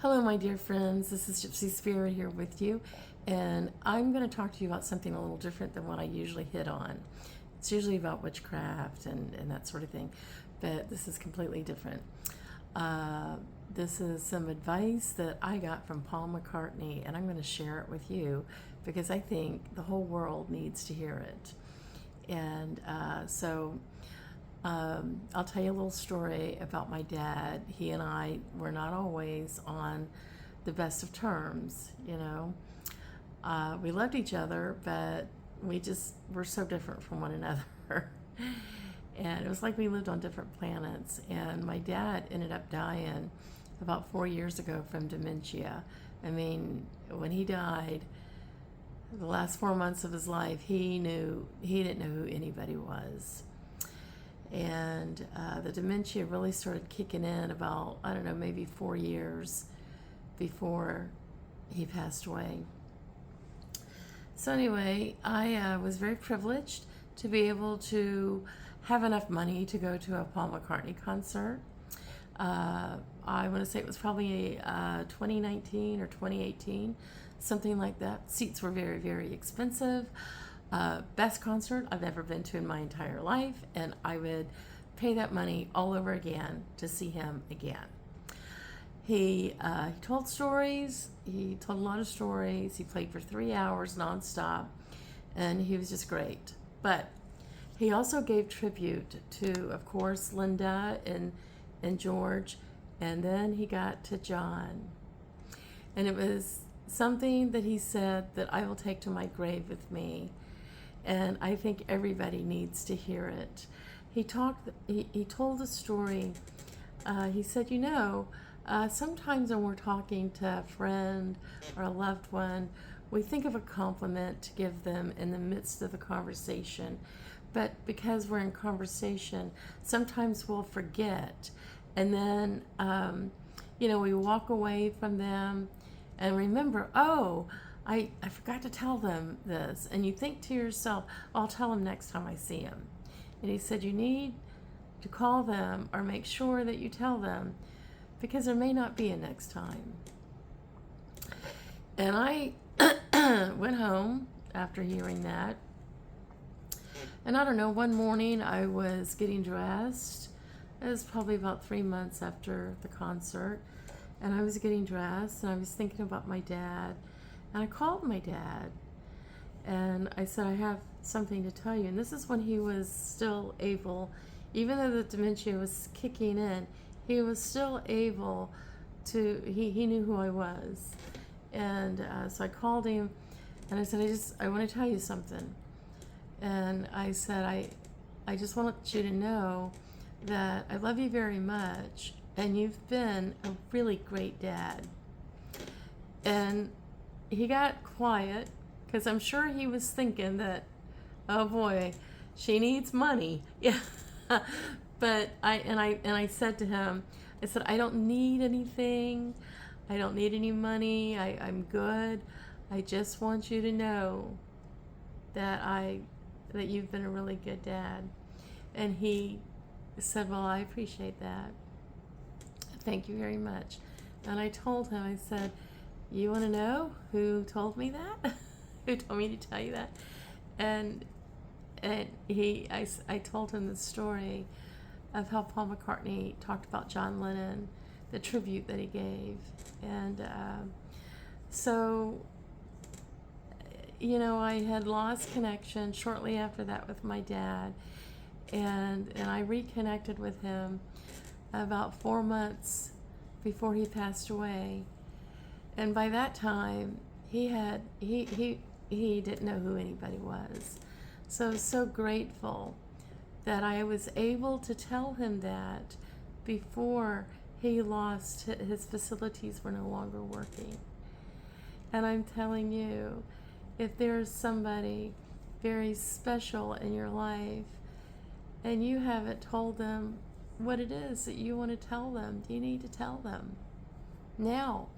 Hello, my dear friends. This is Gypsy Spirit here with you, and I'm going to talk to you about something a little different than what I usually hit on. It's usually about witchcraft and that sort of thing, but this is completely different. This is some advice that I got from Paul McCartney, and I'm going to share it with you because I think the whole world needs to hear it. And I'll tell you a little story about my dad. He and I were not always on the best of terms, you know. We loved each other, but we just were so different from one another. And it was like we lived on different planets. And my dad ended up dying about 4 years ago from dementia. I mean, when he died, the last 4 months of his life, he didn't know who anybody was. And the dementia really started kicking in about, I don't know, maybe 4 years before he passed away. So anyway, I was very privileged to be able to have enough money to go to a Paul McCartney concert. I want to say it was probably 2019 or 2018, something like that. Seats were very, very expensive. Best concert I've ever been to in my entire life, and I would pay that money all over again to see him again. He told stories. He told a lot of stories. He played for 3 hours nonstop, and he was just great. But he also gave tribute to, of course, Linda and George, and then he got to John. And it was something that he said that I will take to my grave with me. And I think everybody needs to hear it. He told a story. He said, sometimes when we're talking to a friend or a loved one, we think of a compliment to give them in the midst of the conversation. But because we're in conversation, sometimes we'll forget. And then, we walk away from them and remember, I forgot to tell them this. And you think to yourself, I'll tell them next time I see them. And he said, you need to call them or make sure that you tell them because there may not be a next time. And I went home after hearing that. And I don't know, one morning I was getting dressed. It was probably about 3 months after the concert. And I was getting dressed and I was thinking about my dad. And I called my dad and I said, I have something to tell you. And this is when he was still able, even though the dementia was kicking in, he was still able to, he knew who I was. And so I called him and I said, I want to tell you something. And I said, I just want you to know that I love you very much and you've been a really great dad. And he got quiet because I'm sure he was thinking that, oh boy, she needs money. Yeah. But I said to him, I said, I don't need anything. I don't need any money. I'm good. I just want you to know that you've been a really good dad. And he said, well, I appreciate that. Thank you very much. And I told him, I said, you want to know who told me that? Who told me to tell you that? And I told him the story of how Paul McCartney talked about John Lennon, the tribute that he gave. And I had lost connection shortly after that with my dad. And I reconnected with him about 4 months before he passed away. And by that time, he didn't know who anybody was. So grateful that I was able to tell him that before he lost, his facilities were no longer working. And I'm telling you, if there's somebody very special in your life and you haven't told them what it is that you want to tell them, you need to tell them now.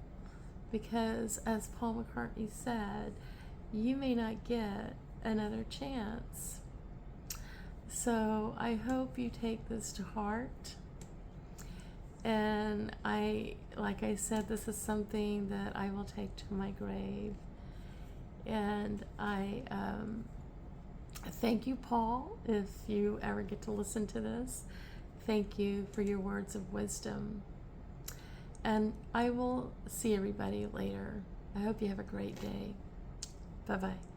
Because as Paul McCartney said, you may not get another chance. So I hope you take this to heart And like I said, this is something that I will take to my grave. And I thank you, Paul, if you ever get to listen to this. Thank you for your words of wisdom. And I will see everybody later. I hope you have a great day. Bye-bye.